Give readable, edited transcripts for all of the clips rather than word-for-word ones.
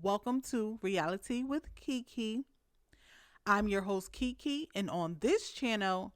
Welcome to Reality with Kiki. I'm your host, Kiki, and on this channel,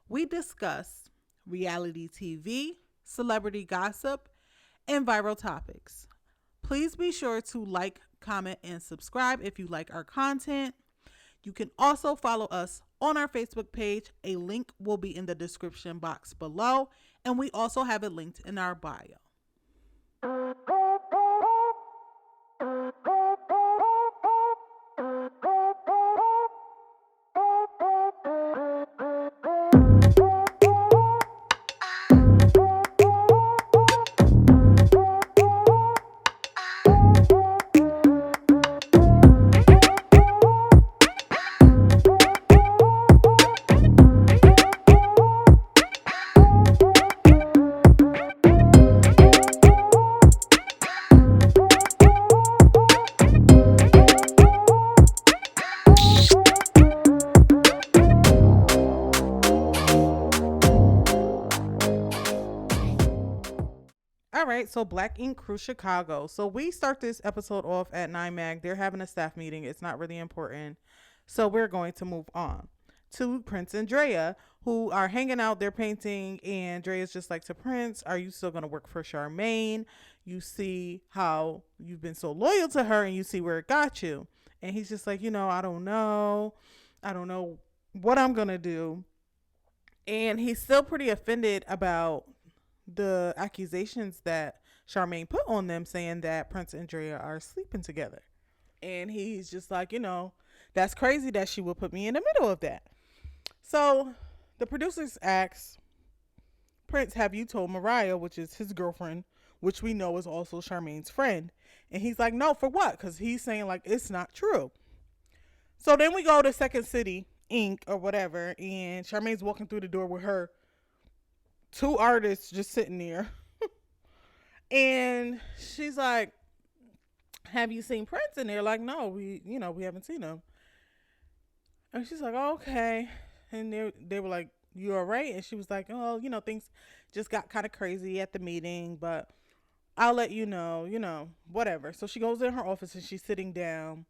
we discuss reality TV, celebrity gossip, and viral topics. Please be sure to like, comment, and subscribe if you like our content. You can also follow us on our Facebook page. A link will be in the description box below, and we also have it linked in our bio. All right, so Black Ink Crew Chicago. So we start this episode off at 9 Mag. They're having a staff meeting. It's not really important. So we're going to move on to Prince and Drea, who are hanging out. They're painting, and Drea's just like, to Prince, are you still going to work for Charmaine? You see how you've been so loyal to her, and you see where it got you. And he's just like, I don't know. I don't know what I'm going to do. And he's still pretty offended about the accusations that Charmaine put on them, saying that Prince and Drea are sleeping together. And he's just like, that's crazy that she would put me in the middle of that. So the producers ask Prince, have you told Mariah, which is his girlfriend, which we know is also Charmaine's friend? And he's like, no, for what? Because he's saying, like, it's not true. So then we go to Second City Inc. or whatever, and Charmaine's walking through the door with her two artists just sitting there. And she's like, have you seen Prince? And they're like, no, we haven't seen him. And she's like, oh, okay. And they were like, you all right? And she was like, oh, things just got kind of crazy at the meeting, but I'll let you know, whatever. So she goes in her office and she's sitting down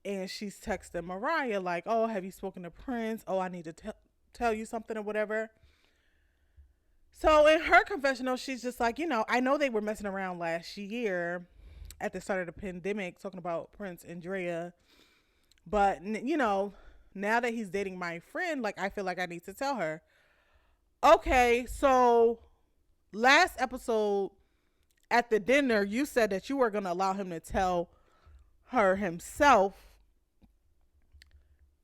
and she's texting Mariah like, oh, have you spoken to Prince? Oh, I need to tell you something or whatever. So in her confessional, she's just like, I know they were messing around last year at the start of the pandemic talking about Prince and Drea. But, now that he's dating my friend, like, I feel like I need to tell her. Okay, so last episode at the dinner, you said that you were going to allow him to tell her himself,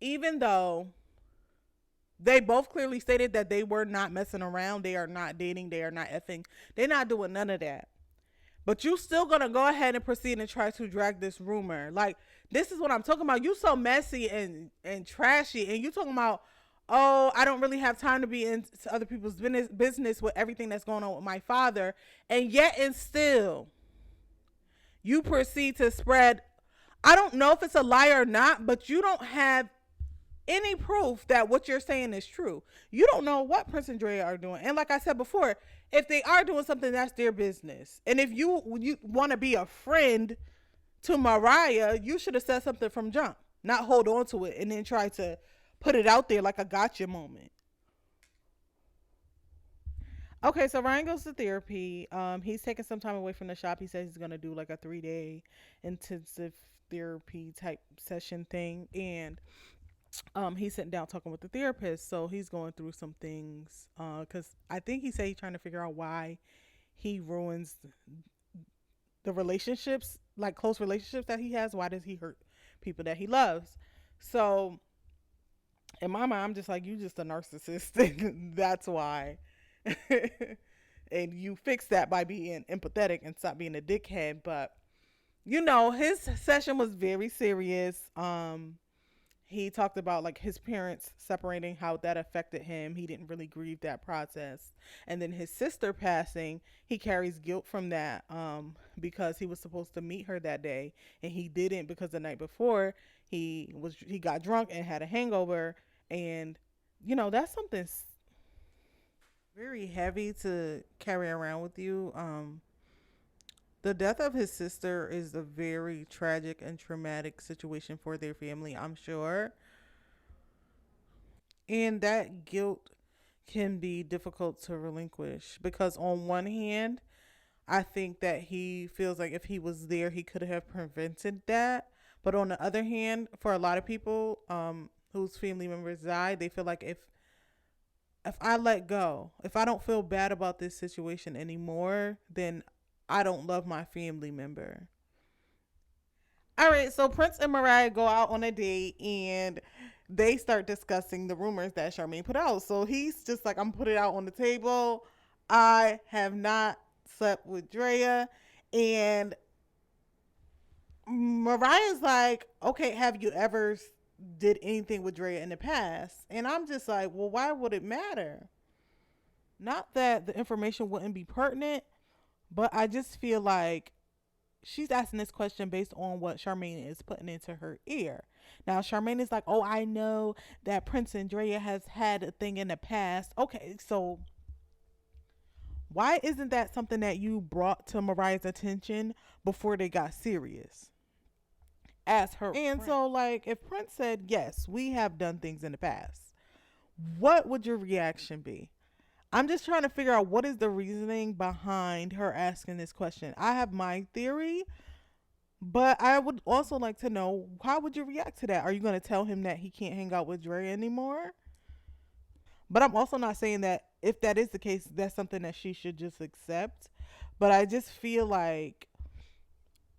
even though they both clearly stated that they were not messing around. They are not dating. They are not effing. They're not doing none of that. But you still going to go ahead and proceed and try to drag this rumor. Like, this is what I'm talking about. You so messy and trashy. And you talking about, oh, I don't really have time to be into other people's business with everything that's going on with my father. And yet and still, you proceed to spread, I don't know if it's a lie or not, but you don't have any proof that what you're saying is true. You don't know what Prince and Drea are doing. And like I said before, if they are doing something, that's their business. And if you want to be a friend to Mariah, you should have said something from jump, not hold on to it and then try to put it out there like a gotcha moment. Okay, so Ryan goes to therapy. He's taking some time away from the shop. He says he's gonna do like a 3-day intensive therapy type session thing, and he's sitting down talking with the therapist. So he's going through some things because I think he said he's trying to figure out why he ruins the relationships, like close relationships that he has. Why does he hurt people that he loves? So in my mind, I'm just like, you just a narcissist. That's why. And you fix that by being empathetic and stop being a dickhead. But his session was very serious. He talked about like his parents separating, how that affected him. He didn't really grieve that process. And then his sister passing, he carries guilt from that because he was supposed to meet her that day and he didn't, because the night before he got drunk and had a hangover. And that's something very heavy to carry around with you. The death of his sister is a very tragic and traumatic situation for their family, I'm sure. And that guilt can be difficult to relinquish because, on one hand, I think that he feels like if he was there, he could have prevented that. But on the other hand, for a lot of people whose family members died, they feel like if I let go, if I don't feel bad about this situation anymore, then I don't love my family member. All right, so Prince and Mariah go out on a date and they start discussing the rumors that Charmaine put out. So he's just like, I'm putting it out on the table. I have not slept with Drea. And Mariah's like, okay, have you ever did anything with Drea in the past? And I'm just like, well, why would it matter? Not that the information wouldn't be pertinent, but I just feel like she's asking this question based on what Charmaine is putting into her ear. Now, Charmaine is like, oh, I know that Prince and Drea has had a thing in the past. Okay, so why isn't that something that you brought to Mariah's attention before they got serious? As her and friend. So, like, if Prince said, yes, we have done things in the past, what would your reaction be? I'm just trying to figure out what is the reasoning behind her asking this question. I have my theory, but I would also like to know, how would you react to that? Are you going to tell him that he can't hang out with Dre anymore? But I'm also not saying that if that is the case, that's something that she should just accept. But I just feel like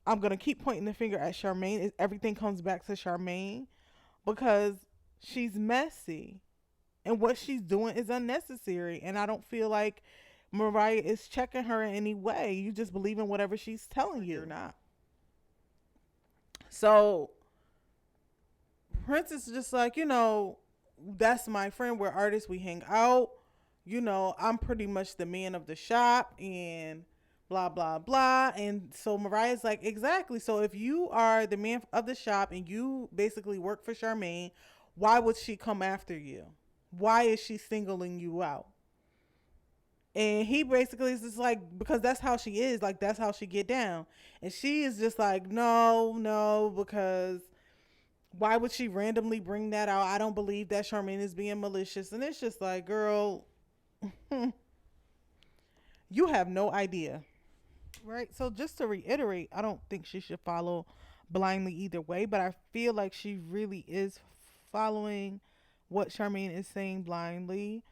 I'm going to keep pointing the finger at Charmaine. Everything comes back to Charmaine because she's messy and what she's doing is unnecessary. And I don't feel like Mariah is checking her in any way. You just believe in whatever she's telling you. You're not. So Prince is just like, that's my friend. We're artists. We hang out. I'm pretty much the man of the shop and blah, blah, blah. And so Mariah's like, exactly. So if you are the man of the shop and you basically work for Charmaine, why would she come after you? Why is she singling you out? And he basically is just like, because that's how she is, like that's how she get down. And she is just like, no, no, because why would she randomly bring that out? I don't believe that Charmaine is being malicious. And it's just like, girl, you have no idea. Right? So just to reiterate, I don't think she should follow blindly either way, but I feel like she really is following what Charmaine is saying blindly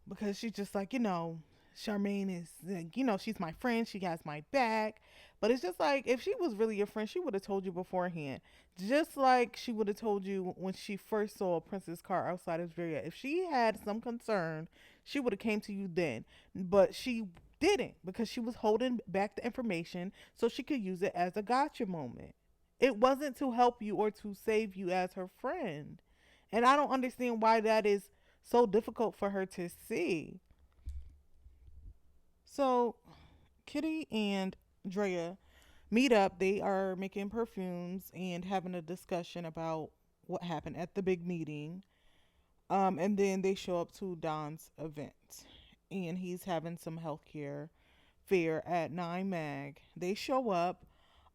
because she's just like, Charmaine is, like, she's my friend. She has my back. But it's just like, if she was really your friend, she would have told you beforehand. Just like she would have told you when she first saw Princess car outside of Victoria. If she had some concern, she would have came to you then. But she didn't because she was holding back the information so she could use it as a gotcha moment. It wasn't to help you or to save you as her friend. And I don't understand why that is so difficult for her to see. So Kitty and Drea meet up. They are making perfumes and having a discussion about what happened at the big meeting. And then they show up to Don's event. And he's having some healthcare fair at 9 Mag. They show up.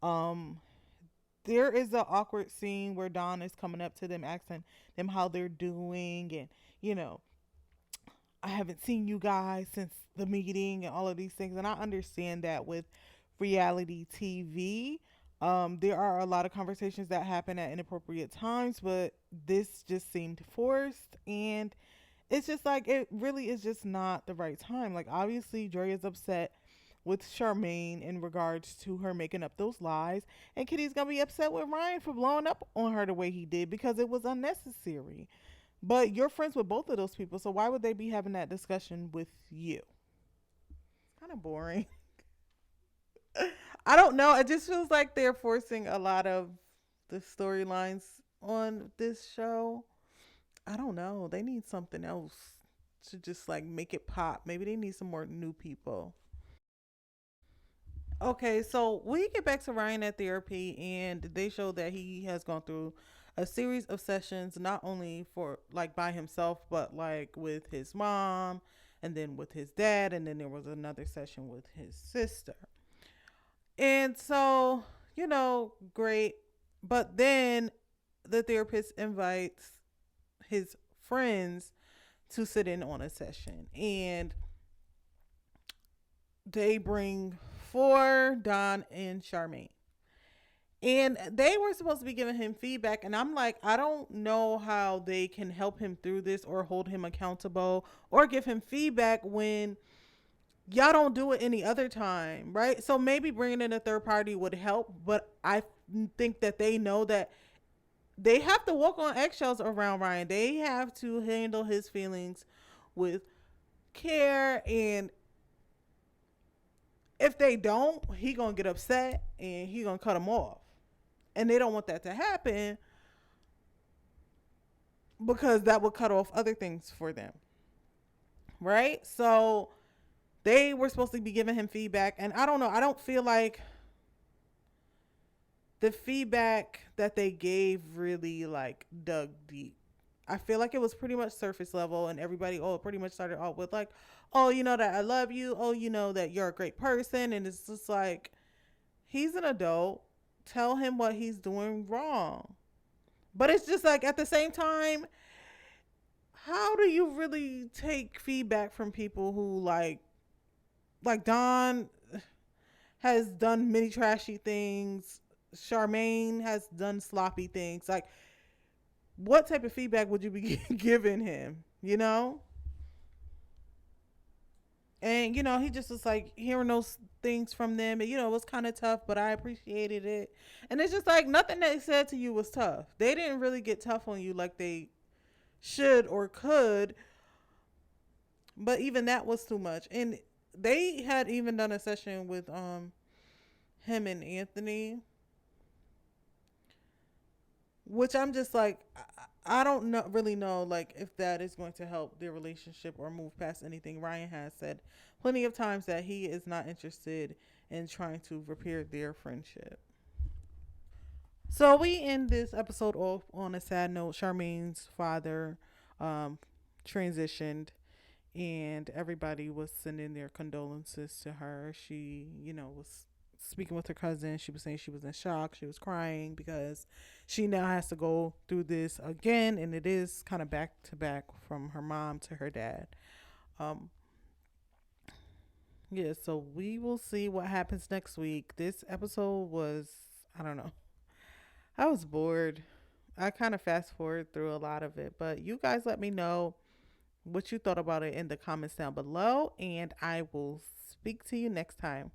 Um, there is an awkward scene where Don is coming up to them asking them how they're doing and you know I haven't seen you guys since the meeting and all of these things. And I understand that with reality TV, there are a lot of conversations that happen at inappropriate times, but this just seemed forced. And it's just like, it really is just not the right time. Like, obviously, Dre is upset with Charmaine in regards to her making up those lies. And Kitty's going to be upset with Ryan for blowing up on her the way he did because it was unnecessary. But you're friends with both of those people, so why would they be having that discussion with you? It's kind of boring. I don't know. It just feels like they're forcing a lot of the storylines on this show. I don't know. They need something else to just like make it pop. Maybe they need some more new people. Okay, so we get back to Ryan at therapy, and they show that he has gone through a series of sessions, not only for like by himself, but like with his mom, and then with his dad, and then there was another session with his sister. And so, great. But then the therapist invites his friends to sit in on a session. And they bring four, Don and Charmaine. And they were supposed to be giving him feedback. And I'm like, I don't know how they can help him through this or hold him accountable or give him feedback when y'all don't do it any other time, right? So maybe bringing in a third party would help. But I think that they know that they have to walk on eggshells around Ryan. They have to handle his feelings with care. And if they don't, he gonna get upset and he gonna cut them off. And they don't want that to happen because that would cut off other things for them, right? So they were supposed to be giving him feedback, and I don't know. I don't feel like the feedback that they gave really like dug deep. I feel like it was pretty much surface level, and everybody pretty much started off with like, oh, you know that I love you, oh, you know that you're a great person, and it's just like he's an adult. Tell him what he's doing wrong. But it's just like at the same time, how do you really take feedback from people who like Don has done many trashy things, Charmaine has done sloppy things. Like what type of feedback would you be giving him, you know? And he just was like hearing those things from them, and it was kind of tough, but I appreciated it. And it's just like nothing they said to you was tough. They didn't really get tough on you like they should or could, but even that was too much. And they had even done a session with him and Anthony, which I'm just like I don't know really know like if that is going to help their relationship or move past anything. Ryan has said plenty of times that he is not interested in trying to repair their friendship. So we end this episode off on a sad note. Charmaine's father um, transitioned, and everybody was sending their condolences to her. She, was speaking with her cousin. She was saying she was in shock. She was crying because she now has to go through this again, and it is kind of back to back from her mom to her dad. Um, yeah, so we will see what happens next week. This episode was, I don't know, I was bored. I kind of fast forward through a lot of it, but you guys let me know what you thought about it in the comments down below, and I will speak to you next time.